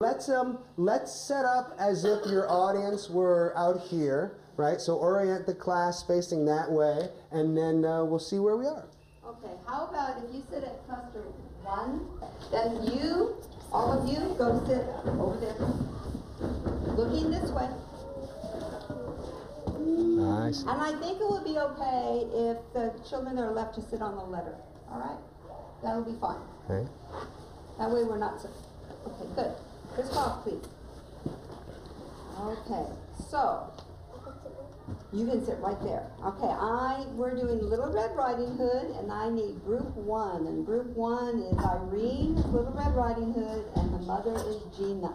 Let's set up as if your audience were out here, right? So orient the class facing that way, and then we'll see where we are. Okay, how about if you sit at cluster 1, then you, all of you, go sit over there, looking this way. Nice. And I think it would be okay if the children that are left to sit on the letter. All right? That'll be fine. Okay. That way we're not so. Okay, good. Chris off, please. Okay, so you can sit right there. Okay, we're doing Little Red Riding Hood, and I need group 1. And group 1 is Irene, Little Red Riding Hood, and the mother is Gina.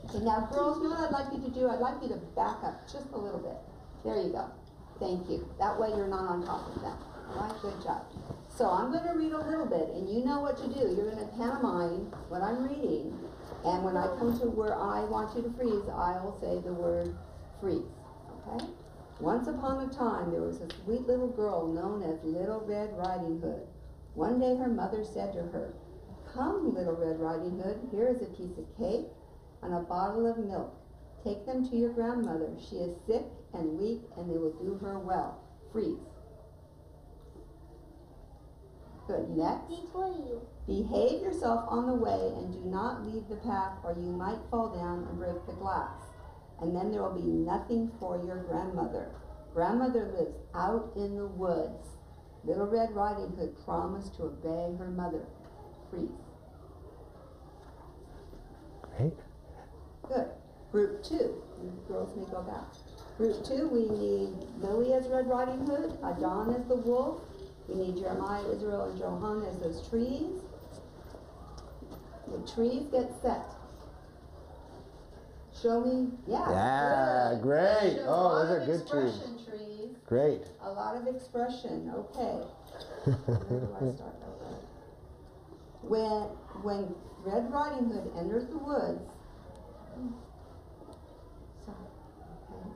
Okay, now girls, you know what I'd like you to do? I'd like you to back up just a little bit. There you go. Thank you. That way you're not on top of them. All right, good job. So I'm going to read a little bit, and you know what to do. You're going to pantomime what I'm reading, and when I come to where I want you to freeze, I'll say the word freeze, okay? Once upon a time, there was a sweet little girl known as Little Red Riding Hood. One day her mother said to her, "Come, Little Red Riding Hood, here is a piece of cake and a bottle of milk. Take them to your grandmother. She is sick and weak, and they will do her well. Freeze." Good. Next. Behave yourself on the way and do not leave the path, or you might fall down and break the glass. And then there will be nothing for your grandmother. Grandmother lives out in the woods. Little Red Riding Hood promised to obey her mother. Freeze. Great. Good. Group 2. You girls may go back. Group 2, we need Lily as Red Riding Hood, Adon as the wolf. We need Jeremiah, Israel, and Johan as those trees. The trees get set. Show me. Yeah. Yeah, good. great. Good. Oh, those are good trees. Trees. Great. A lot of expression. Okay. Where do I start? When Red Riding Hood enters the woods. Sorry. Okay.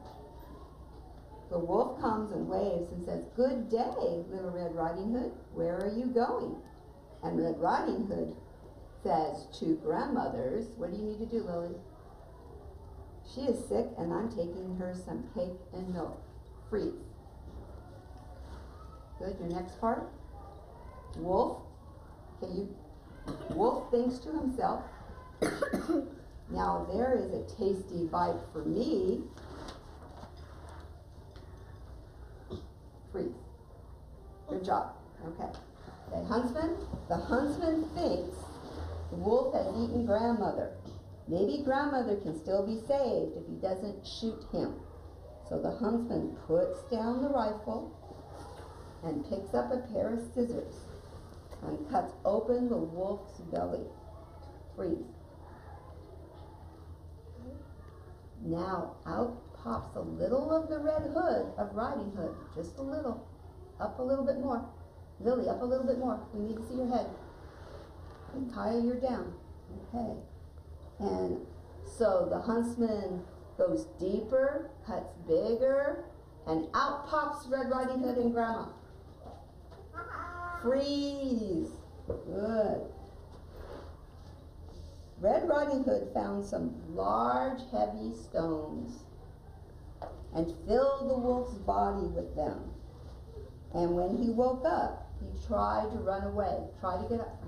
The wolf comes and waves and says, "Good day, Little Red Riding Hood. Where are you going?" And Red Riding Hood says to grandmothers, what do you need to do, Lily? She is sick and I'm taking her some cake and milk. Freeze. Good, your next part. Wolf. Wolf thinks to himself, "Now there is a tasty bite for me." Freeze. Good job. Okay. The huntsman thinks the wolf has eaten grandmother. Maybe grandmother can still be saved if he doesn't shoot him. So the huntsman puts down the rifle and picks up a pair of scissors and cuts open the wolf's belly. Freeze. Now out pops a little of the red hood of Riding Hood. Just a little. Up a little bit more. Lily, up a little bit more. We need to see your head. And Kaya, you're down. Okay. And so the huntsman goes deeper, cuts bigger, and out pops Red Riding Hood and Grandma. Freeze. Good. Red Riding Hood found some large, heavy stones and filled the wolf's body with them. And when he woke up, he tried to run away, tried to get up.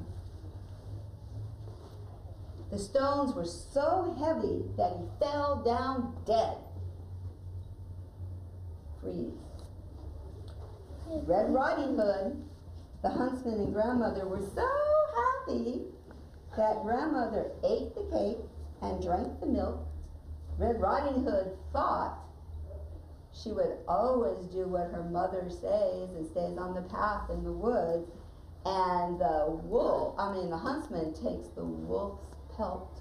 The stones were so heavy that he fell down dead. Freeze. Red Riding Hood, the huntsman and grandmother were so happy that grandmother ate the cake and drank the milk. Red Riding Hood thought she would always do what her mother says and stays on the path in the woods. And the huntsman takes the wolf's pelt.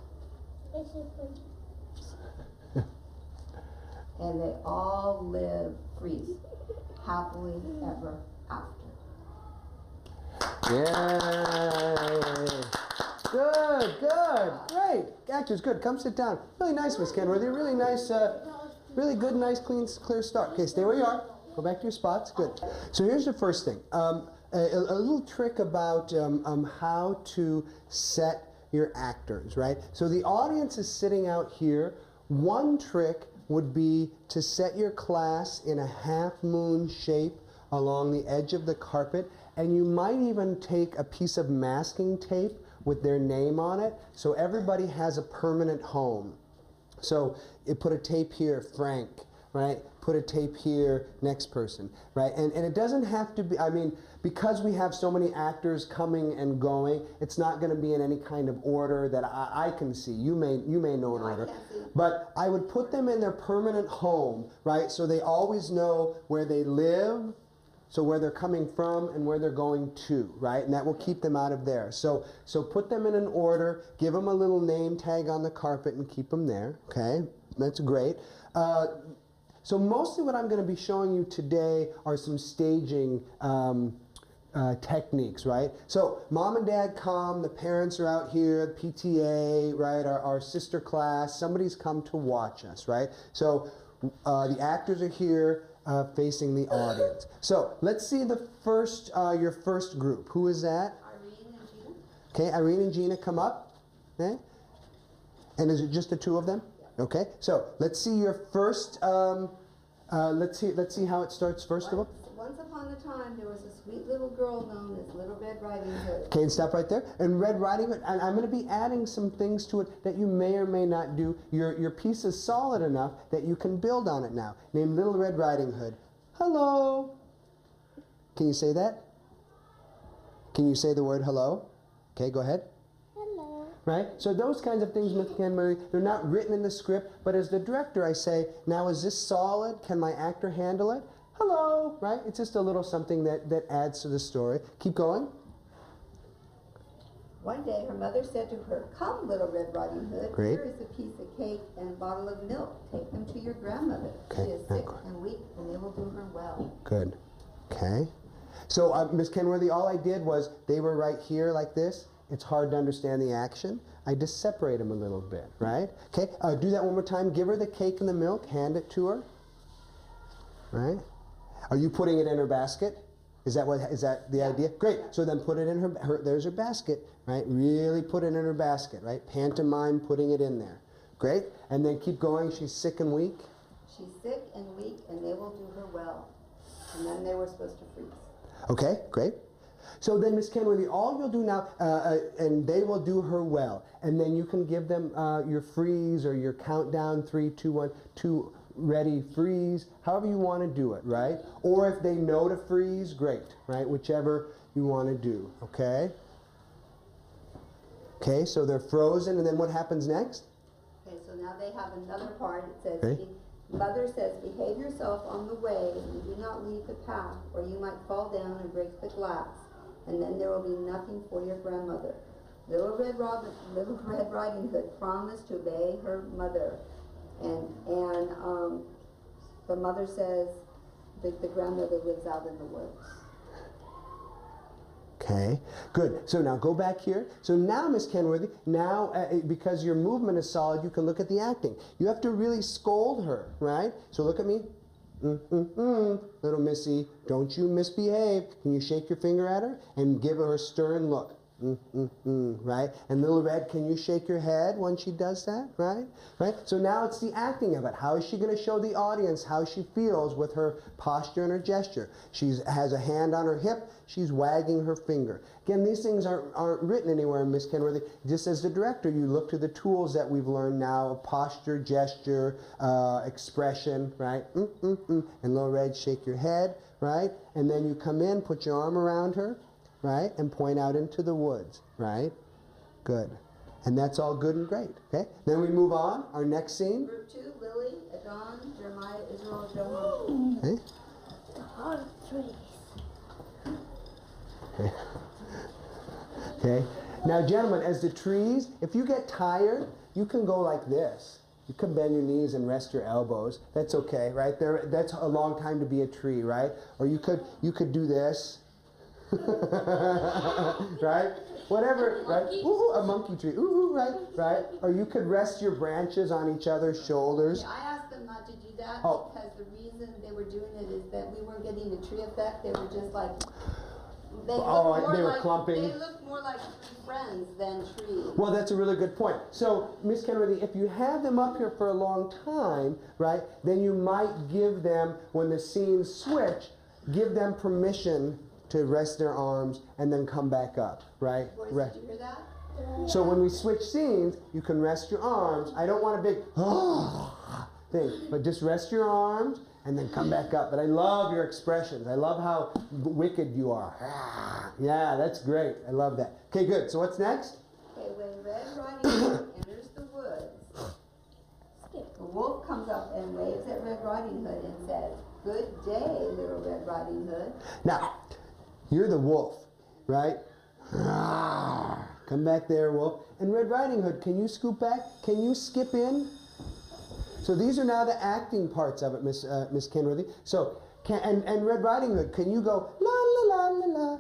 And they all live, freeze, happily ever after. Yay! Good, great. Actors, good. Come sit down. Really nice, Miss Kenworthy. Really nice, really good, nice, clear start. Okay, stay where you are. Go back to your spots. Good. So here's the first thing. A little trick about how to set your actors, right? So the audience is sitting out here. One trick would be to set your class in a half moon shape along the edge of the carpet, and you might even take a piece of masking tape with their name on it, so everybody has a permanent home. So you put a tape here, Frank, right? Put a tape here, next person, right? And it doesn't have to be, I mean, because we have so many actors coming and going, it's not going to be in any kind of order that I can see. You may know an order. But I would put them in their permanent home, right? So they always know where they live, so where they're coming from and where they're going to, right? And that will keep them out of there. So put them in an order, give them a little name tag on the carpet and keep them there, okay? That's great. So mostly what I'm going to be showing you today are some staging techniques, right? So mom and dad come, the parents are out here, the PTA, right? Our sister class, somebody's come to watch us, right? So the actors are here, facing the audience. So let's see the first, your first group. Who is that? Irene and Gina. Okay, Irene and Gina, come up. Okay. And is it just the two of them? Yeah. Okay. So let's see your first. Let's see how it starts first of all. Once upon a time, there was a sweet little girl known as Little Red Riding Hood. Okay, and stop right there. And Red Riding Hood, and I'm going to be adding some things to it that you may or may not do. Your piece is solid enough that you can build on it now. Name Little Red Riding Hood. Hello. Can you say that? Can you say the word hello? Okay, go ahead. Hello. Right? So those kinds of things, Miss Canberry, they're not written in the script, but as the director I say, now is this solid? Can my actor handle it? Hello, right? It's just a little something that adds to the story. Keep going. One day, her mother said to her, "Come, Little Red Riding Hood, Great. here is a piece of cake and a bottle of milk. Take them to your grandmother. Okay, She is now sick go. and weak, and they will do her well." Good. Okay. So, Miss Kenworthy, all I did was they were right here like this. It's hard to understand the action. I just separate them a little bit, right? Okay. Do that one more time. Give her the cake and the milk. Hand it to her. Right? Are you putting it in her basket? Is that the idea? Great. So then put it in her, there's her basket, right? Really put it in her basket, right? Pantomime putting it in there. Great. And then keep going. She's sick and weak. She's sick and weak, and they will do her well. And then they were supposed to freeze. Okay, great. So then, Miss Kenworthy, all you'll do now, and they will do her well. And then you can give them your freeze or your countdown, 3, 2, 1, 2, ready, freeze, however you want to do it, right? Or if they know to freeze, great, right? Whichever you want to do, okay? Okay, so they're frozen, and then what happens next? Okay, so now they have another part. It says, Okay. Mother says, behave yourself on the way and do not leave the path, or you might fall down and break the glass, and then there will be nothing for your grandmother. Little Red Riding Hood promised to obey her mother. And the mother says that the grandmother lives out in the woods. Okay, good. So now go back here. So now, Miss Kenworthy, now because your movement is solid, you can look at the acting. You have to really scold her, right? So look at me. Little missy, don't you misbehave. Can you shake your finger at her and give her a stern look? Right? And Little Red, can you shake your head when she does that? Right? Right? So now it's the acting of it. How is she going to show the audience how she feels with her posture and her gesture? She has a hand on her hip. She's wagging her finger. Again, these things aren't written anywhere, Miss Kenworthy. Just as the director, you look to the tools that we've learned now: posture, gesture, expression. Right? And Little Red, shake your head. Right? And then you come in, put your arm around her. Right? And point out into the woods, right? Good. And that's all good and great, okay? Then we move on, our next scene. Group 2, Lily, Adon, Jeremiah, Israel, Johan. Okay. The hard trees. Okay. Okay. Now, gentlemen, as the trees, if you get tired, you can go like this. You can bend your knees and rest your elbows. That's okay, right? That's a long time to be a tree, right? Or you could do this. Right? Whatever, right? Ooh, a monkey tree. Ooh, right? Or you could rest your branches on each other's shoulders. Yeah, I asked them not to do that Oh. because the reason they were doing it is that we weren't getting the tree effect. They were just like They look Oh, more they were like, clumping. They look more like tree friends than trees. Well, that's a really good point. So, Miss Kenworthy, if you have them up here for a long time, right, then you might give them, when the scenes switch, give them permission to rest their arms and then come back up, right? Boris, did you hear that? So when we switch scenes, you can rest your arms. I don't want a big thing, but just rest your arms and then come back up. But I love your expressions. I love how wicked you are. Yeah, that's great. I love that. Okay, good. So what's next? Okay, when Red Riding Hood enters the woods, the wolf comes up and waves at Red Riding Hood and says, "Good day, little Red Riding Hood." Now, you're the wolf, right? Come back there, wolf. And Red Riding Hood, can you scoot back? Can you skip in? So these are now the acting parts of it, Miss Kenworthy. So, and Red Riding Hood, can you go la la la la la?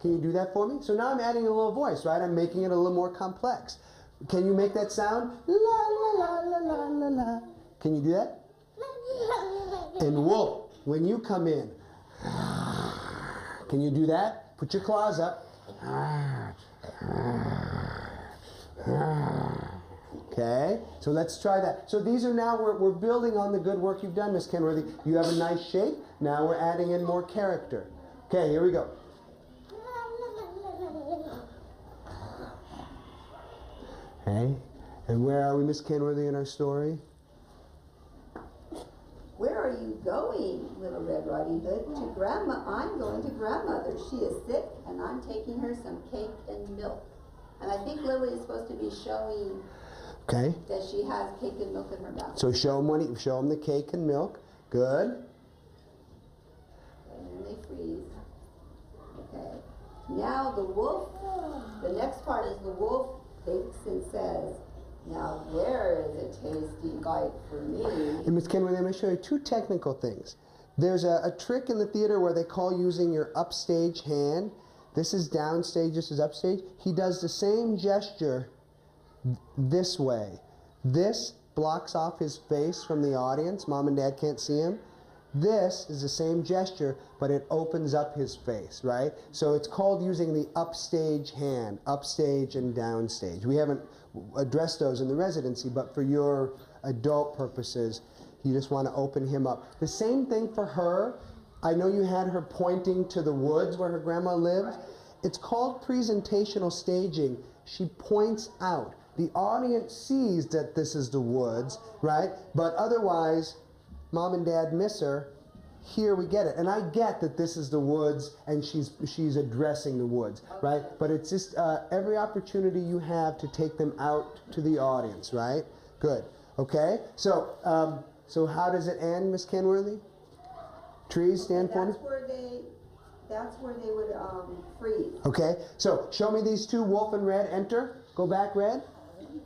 Can you do that for me? So now I'm adding a little voice, right? I'm making it a little more complex. Can you make that sound? La la la la la la la. Can you do that? And wolf, when you come in, can you do that? Put your claws up. Okay, so let's try that. So these are now, we're building on the good work you've done, Miss Kenworthy. You have a nice shape. Now we're adding in more character. Okay, here we go. Okay, and where are we, Miss Kenworthy, in our story? "Where are you going, little Red Riding Hood?" "To Grandma. I'm going to Grandmother. She is sick and I'm taking her some cake and milk." And I think Lily is supposed to be showing that she has cake and milk in her basket. So show them the cake and milk. Good. And then they freeze. Okay. Now the wolf, the next part is the wolf thinks and says, "Now there is a tasty bite for me." And Ms. Kenworthy, I'm going to show you two technical things. There's a trick in the theater where they call using your upstage hand. This is downstage, this is upstage. He does the same gesture this way. This blocks off his face from the audience. Mom and Dad can't see him. This is the same gesture, but it opens up his face, right? So it's called using the upstage hand, upstage and downstage. We haven't addressed those in the residency, but for your adult purposes, you just want to open him up. The same thing for her. I know you had her pointing to the woods where her grandma lived. It's called presentational staging. She points out. The audience sees that this is the woods, right? But otherwise, Mom and Dad miss her. Here we get it. And I get that this is the woods and she's addressing the woods, right? But it's just every opportunity you have to take them out to the audience, right? Good. Okay? So how does it end, Miss Kenworthy? Trees, stand for me. That's where they would freeze. Okay, so show me these two, Wolf and Red, enter. Go back, Red.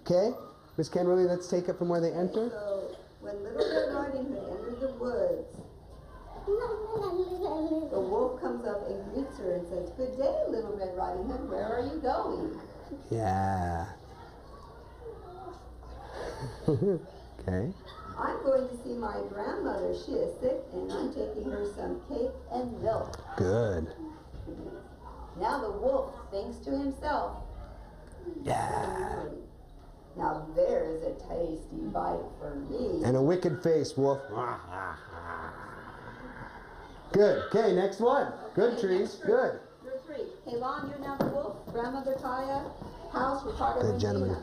Okay, Miss Kenworthy, let's take it from where they enter. So when Little Red Riding Hood entered the woods, the wolf comes up and greets her and says, "Good day, Little Red Riding Hood. Where are you going?" Yeah. Okay. "I'm going to see my grandmother. She is sick and I'm taking her some cake and milk." Good. Now the wolf thinks to himself, Yeah. "Now there is a tasty bite for me." And a wicked face, Wolf. Good. Okay, next one. Good, Trees. Good. You're three. Hey, Lon, you're now the wolf. Grandmother Kaya, house, Ricardo, Good, and gentlemen. Gina.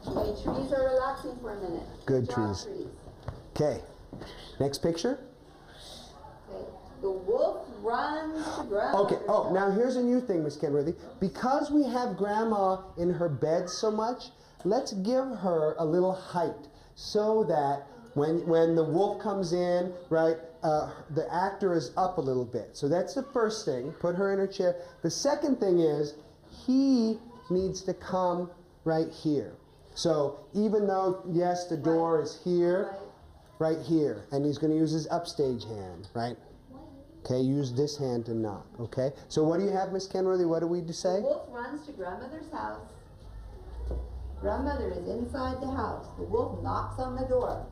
Okay, trees are relaxing for a minute. Good, job, Trees. Okay. Next picture. Okay. The wolf runs to Grandma. Okay. Oh, now here's a new thing, Miss Kenworthy. Because we have Grandma in her bed so much, let's give her a little height so that when the wolf comes in, right, the actor is up a little bit. So that's the first thing. Put her in her chair. The second thing is he needs to come right here. So even though, yes, the door is here, right here, and he's going to use his upstage hand, right? Okay, use this hand to knock, okay? So what do you have, Miss Kenworthy? What do we say? The wolf runs to Grandmother's house. Grandmother is inside the house. The wolf knocks on the door.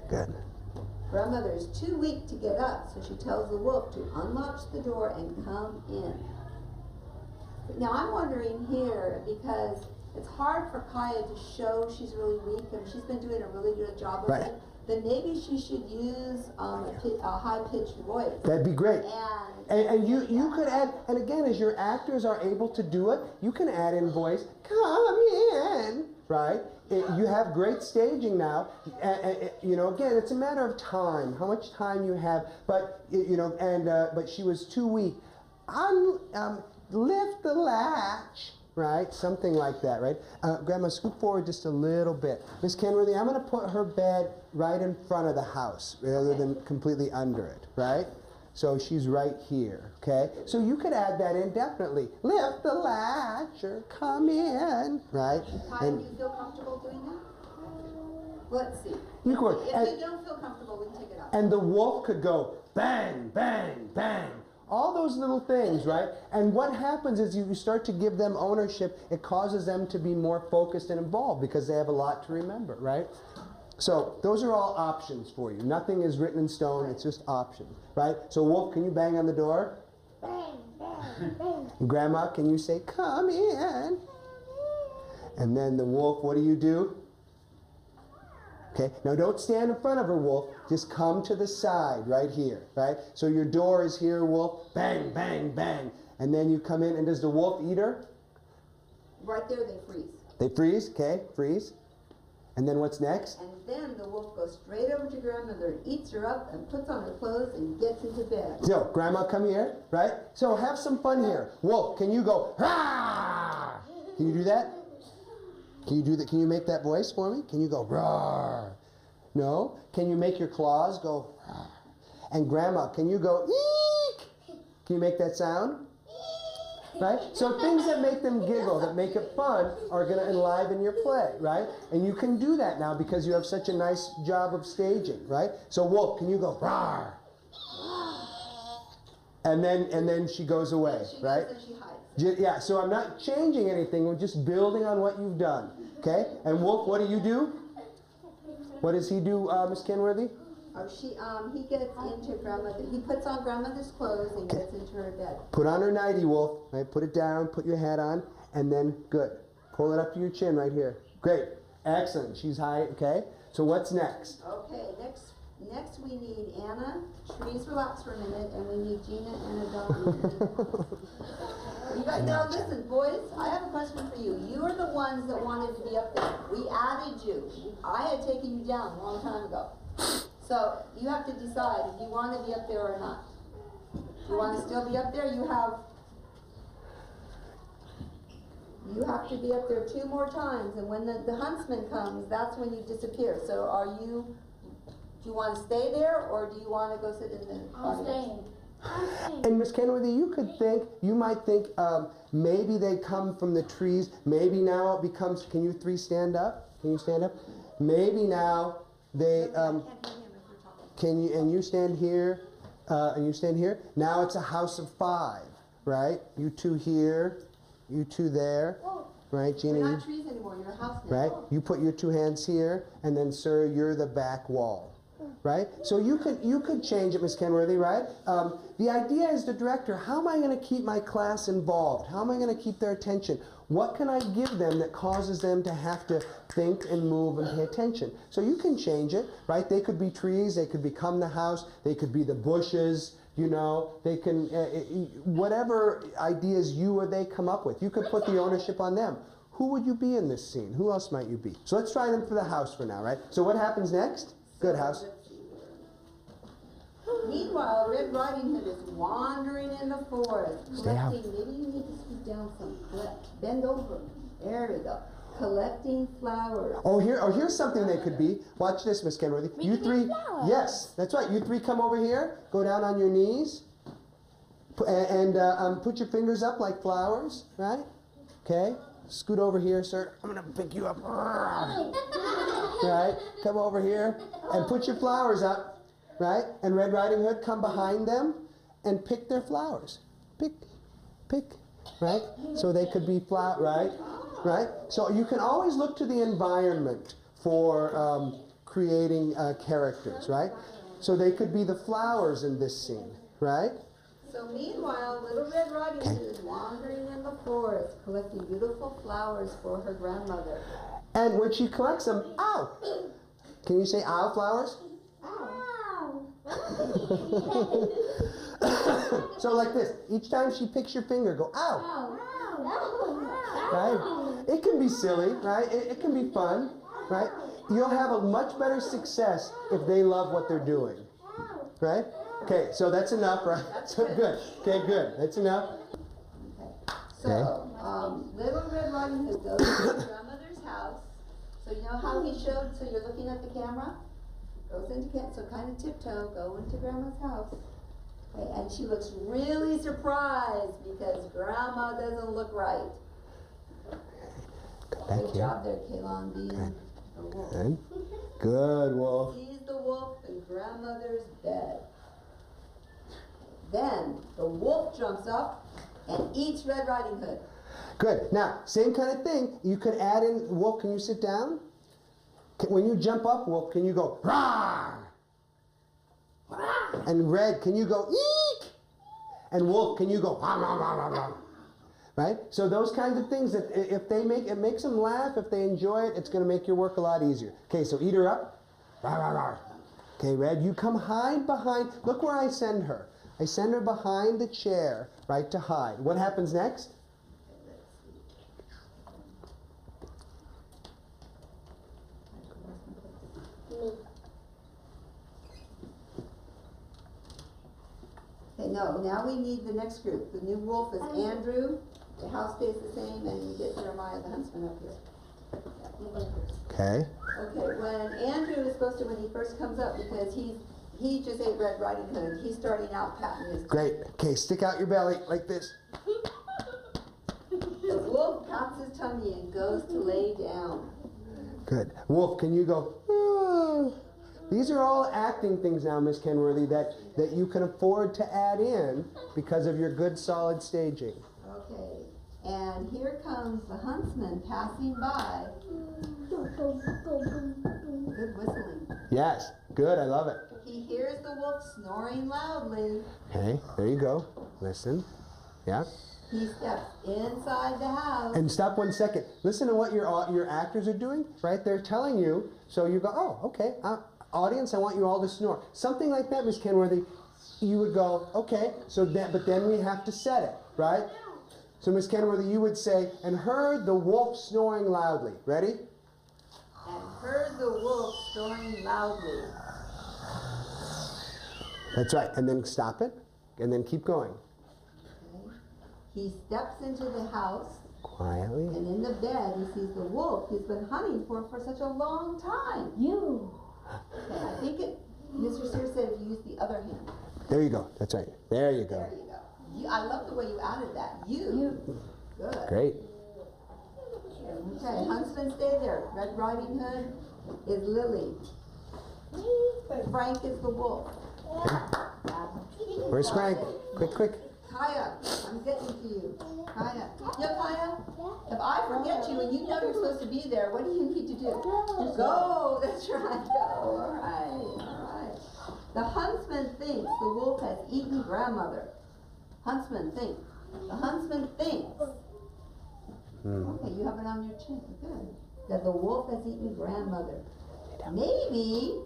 Good. Grandmother is too weak to get up, so she tells the wolf to unlatch the door and come in. Now I'm wondering here, because it's hard for Kaya to show she's really weak, and she's been doing a really good job of it, then maybe she should use a high-pitched voice. That'd be great. And you yeah. could add, and again, as your actors are able to do it, you can add in voice, come in, right? You have great staging now. You know, again, it's a matter of time, how much time you have. But you know, but she was too weak. Lift the latch, right? Something like that, right? Grandma, scoot forward just a little bit. Miss Kenworthy, I'm going to put her bed right in front of the house rather than completely under it, right? So she's right here, okay? So you could add that in definitely. Lift the latch or come in, right? Kaya, do you feel comfortable doing that? Let's see. You could. If you don't feel comfortable, we can take it out. And the wolf could go bang, bang, bang. All those little things, right? And what happens is you start to give them ownership. It causes them to be more focused and involved because they have a lot to remember, right? So those are all options for you. Nothing is written in stone. It's just options, right? So Wolf, can you bang on the door? Bang, bang, bang. Grandma, can you say, come in? And then the wolf, what do? Okay, now don't stand in front of her, Wolf. Just come to the side right here, right? So your door is here, Wolf. Bang, bang, bang. And then you come in, and does the wolf eat her? Right there, they freeze. They freeze, okay, freeze. And then what's next? And then the wolf goes straight over to grandmother, eats her up, and puts on her clothes and gets into bed. So, Grandma, come here, right? So have some fun here. Wolf, can you go, Rawr! Can you do that? Can you do that? Can you make that voice for me? Can you go, roar? No? Can you make your claws go, Rawr? And Grandma, can you go, eek? Can you make that sound? Right? So things that make them giggle, that make it fun, are going to enliven your play, right? And you can do that now because you have such a nice job of staging, right? So Wolf, can you go, rawr? And then she goes away, right? She hides. Yeah, so I'm not changing anything. We're just building on what you've done, okay? And Wolf, what do? What does he do, Miss Kenworthy? Oh, he gets into grandmother. He puts on grandmother's clothes and gets into her bed. Put on her nightie, Wolf. Right? Put it down. Put your hat on, and then good. Pull it up to your chin right here. Great. Excellent. She's high. Okay. So what's next? Okay. Next we need Anna. Please relax for a minute, and we need Gina and Adele. You guys, now listen, boys. I have a question for you. You are the ones that wanted to be up there. We added you. I had taken you down a long time ago. So you have to decide if you want to be up there or not. You want to still be up there? You have to be up there 2 more times, and when the huntsman comes, that's when you disappear. So do you want to stay there, or do you want to go sit in the audience? I'm staying. And Miss Kenworthy, you might think maybe they come from the trees. Maybe now it becomes, can you 3 stand up? Can you stand up? Maybe now they, and you stand here, and you stand here. Now it's a house of 5, right? You 2 here, you 2 there, right? Gina, You're not trees anymore, you're a house now. right? You put your 2 hands here, and then, sir, you're the back wall, right? So you could change it, Miss Kenworthy, right? The idea is the director, how am I going to keep my class involved? How am I going to keep their attention? What can I give them that causes them to have to think and move and pay attention? So you can change it, right? They could be trees, they could become the house, they could be the bushes, you know, they can, whatever ideas you or they come up with, you could put the ownership on them. Who would you be in this scene? Who else might you be? So let's try them for the house for now, right? So what happens next? Good house. Meanwhile, Red Riding Hood is wandering in the forest, Stay out. collecting, maybe you need to scoot down some, bend over, there we go, collecting flowers. Oh, here's something they could be. Watch this, Miss Kenworthy. You 3, yes, that's right. You 3 come over here, go down on your knees, and put your fingers up like flowers, right? Okay, scoot over here, sir. I'm gonna pick you up. Right, come over here, and put your flowers up. Right? And Red Riding Hood, come behind them and pick their flowers. Pick, right? So they could be right? Right? So you can always look to the environment for creating characters, right? So they could be the flowers in this scene, right? So meanwhile, Little Red Riding Hood is wandering in the forest, collecting beautiful flowers for her grandmother. And when she collects them, ow! Can you say ow, flowers? So like this, each time she picks your finger, go ow! Right? It can be silly, right? It can be fun, right? You'll have a much better success if they love what they're doing, right? Okay, so that's enough, right? So good. Okay, good. That's enough. Okay. So, Little Red Riding Hood goes to his grandmother's house. So you know how he showed, so you're looking at the camera? Goes into so kind of tiptoe, go into Grandma's house. Okay, and she looks really surprised because Grandma doesn't look right. Good job there, Kaylon, being the wolf. Good. Good, Wolf. Sees the wolf in grandmother's bed. Then the wolf jumps up and eats Red Riding Hood. Good. Now, same kind of thing. You could add in, Wolf, can you sit down? When you jump up, Wolf, can you go, rawr? And Red, can you go, eek? And Wolf, can you go, rah, rah, rah, rah, rah? Right? So those kinds of things, that if they make, it makes them laugh, if they enjoy it, it's going to make your work a lot easier. Okay, so eat her up. Rah, rah, rah. Okay, Red, you come hide behind, look where I send her. I send her behind the chair, right, to hide. What happens next? Okay, no, now we need the next group. The new wolf is Andrew. The house stays the same, and you get Jeremiah the huntsman up here. Okay. Okay, when Andrew is supposed to, when he first comes up, because he just ate Red Riding Hood, he's starting out patting his. Great. Okay, stick out your belly like this. The wolf pounds his tummy and goes to lay down. Good. Wolf, can you go, ah? These are all acting things now, Miss Kenworthy, that you can afford to add in because of your good, solid staging. Okay, and here comes the huntsman passing by. Good whistling. Yes. Good. I love it. He hears the wolf snoring loudly. Okay. There you go. Listen. Yeah. He steps inside the house. And stop 1 second. Listen to what your actors are doing, right? They're telling you, so you go, oh, okay, audience, I want you all to snore. Something like that, Miss Kenworthy, you would go, okay, so then, but then we have to set it, right? So Miss Kenworthy, you would say, and heard the wolf snoring loudly. Ready? And heard the wolf snoring loudly. That's right. And then stop it, and then keep going. He steps into the house. Quietly. And in the bed, he sees the wolf he's been hunting for such a long time. Okay, I think Mr. Sears said if you use the other hand. There you go. That's right. There you go. There you go. I love the way you added that. You. Good. Great. Okay, huntsman, stay there. Red Riding Hood is Lily. Frank is the wolf. Okay. Where's Frank? Quick, quick. Kaya, I'm getting to you. Kaya. Yeah, Kaya? If I forget you and you know you're supposed to be there, what do you need to do? Go! That's right, go. All right. The huntsman thinks the wolf has eaten grandmother. Huntsman thinks. The huntsman thinks. Okay, you have it on your chin. Good. That the wolf has eaten grandmother. Maybe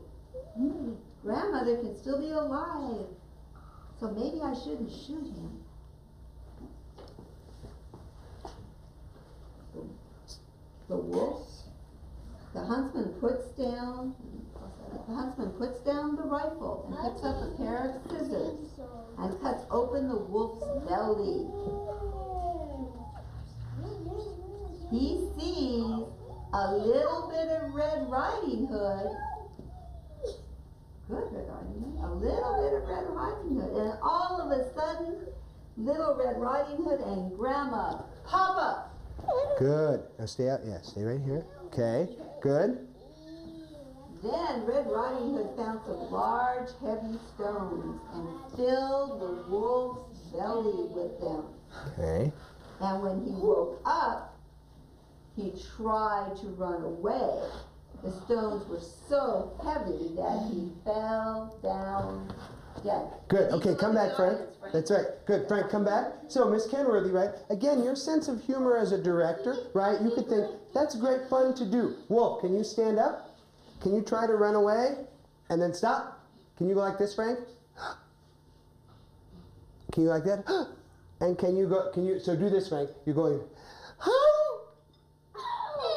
grandmother can still be alive. So maybe I shouldn't shoot him. The wolf, the huntsman puts down the rifle and picks up a pair of scissors and cuts open the wolf's belly. He sees a little bit of Red Riding Hood. Good Red Riding Hood. A little bit of Red Riding Hood. And all of a sudden, little Red Riding Hood and Grandma pop up. Good. Now stay out. Yeah, stay right here. Okay. Good. Then Red Riding Hood found some large, heavy stones and filled the wolf's belly with them. Okay. And when he woke up, he tried to run away. The stones were so heavy that he fell down dead. Good. Okay, Look come at back, the Frank. audience, Frank. That's right. Good. Frank, come back. So, Miss Kenworthy, right? Again, your sense of humor as a director, right? You could think, that's great fun to do. Wolf, can you stand up? Can you try to run away and then stop? Can you go like this, Frank? Can you like that? And can you go, so do this, Frank. You're going,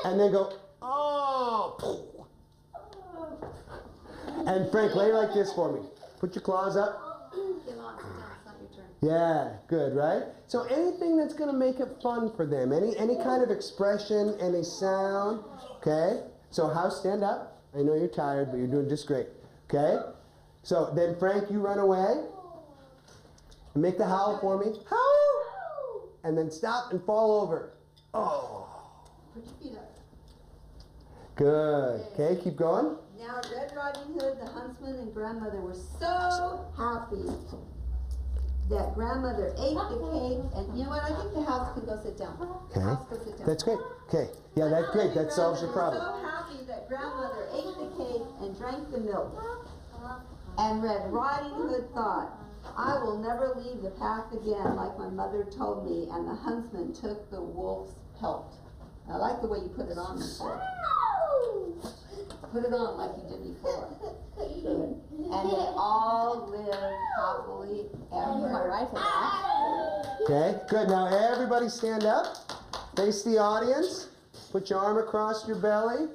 and then go, oh. And Frank, lay like this for me. Put your claws up. Get on, sit down, it's not your turn. Yeah, good, right? So anything that's going to make it fun for them, any kind of expression, any sound, okay? So House, stand up. I know you're tired, but you're doing just great, okay? So then Frank, you run away. Make the howl for me. Howl! And then stop and fall over. Oh. Put your feet up. Good. Okay, keep going. Now Red Riding Hood, the huntsman, and grandmother were so happy that grandmother ate the cake. And you know what? I think the house can go sit down. Okay. House, go sit down. That's great. Okay. Yeah, that's great. That solves your problem. So happy that grandmother ate the cake and drank the milk. And Red Riding Hood thought, I will never leave the path again like my mother told me, and the huntsman took the wolf's pelt. I like the way you put it on before. Put it on like you did before. Good. And they all lived happily ever after. Okay, good. Now everybody stand up. Face the audience. Put your arm across your belly.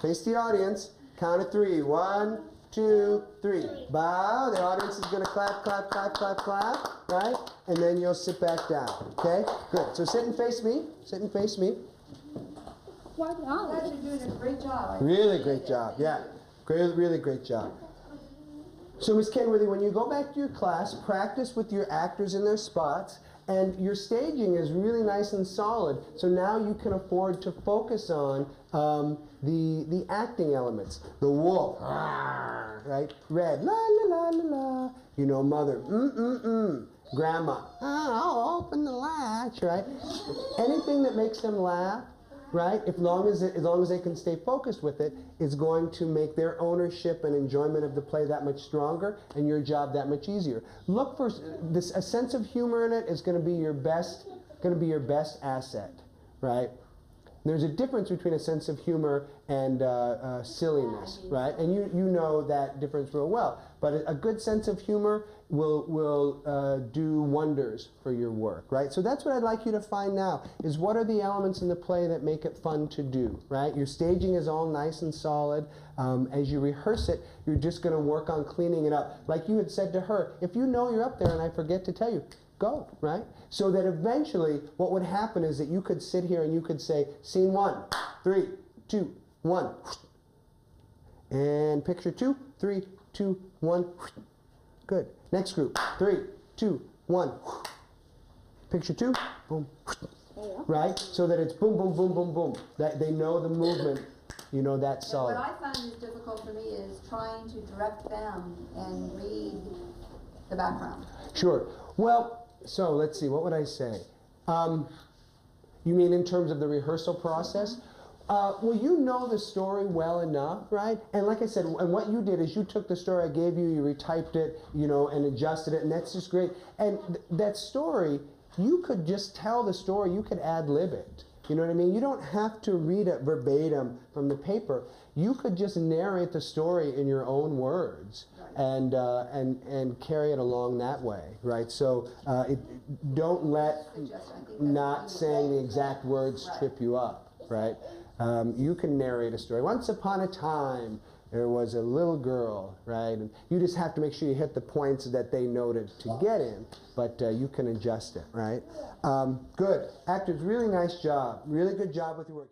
Face the audience. Count of 3. 1, 2, 3. Bow. The audience is going to clap, clap, clap, clap, clap. Right? And then you'll sit back down. Okay? Good. So sit and face me. Sit and face me. You guys are doing a great job. Really great job. Yeah. Great, really great job. So, Miss Kenworthy, when you go back to your class, practice with your actors in their spots, and your staging is really nice and solid. So now you can afford to focus on the acting elements. The wolf, right? Red, la la la la la. You know, mother, grandma, I'll open the latch, right? Anything that makes them laugh, right? As long as they can stay focused with it, is going to make their ownership and enjoyment of the play that much stronger, and your job that much easier. Look for this. A sense of humor in it is going to be your best asset, right? There's a difference between a sense of humor and silliness, right? And you know that difference real well. But a good sense of humor will do wonders for your work, right? So that's what I'd like you to find now, is what are the elements in the play that make it fun to do, right? Your staging is all nice and solid. As you rehearse it, you're just going to work on cleaning it up. Like you had said to her, if you know you're up there and I forget to tell you, go, right? So that eventually what would happen is that you could sit here and you could say, scene 1, 3, 2, 1. And picture 2, 3, 2, 1. Good. Next group. 3, 2, 1. Picture 2. Boom. Right? So that it's boom, boom, boom, boom, boom. That they know the movement. You know that's solid. What I find is difficult for me is trying to direct them and read the background. Sure. Well, so let's see. What would I say? You mean in terms of the rehearsal process? Well, you know the story well enough, right? And like I said, and what you did is you took the story I gave you, you retyped it, you know, and adjusted it, and that's just great. And that story, you could just tell the story, you could ad-lib it. You know what I mean? You don't have to read it verbatim from the paper. You could just narrate the story in your own words and carry it along that way, right? So don't let not saying the exact words trip you up, right? You can narrate a story. Once upon a time, there was a little girl, right? And you just have to make sure you hit the points that they noted to get in, but you can adjust it, right? Good. Actors, really nice job. Really good job with your work.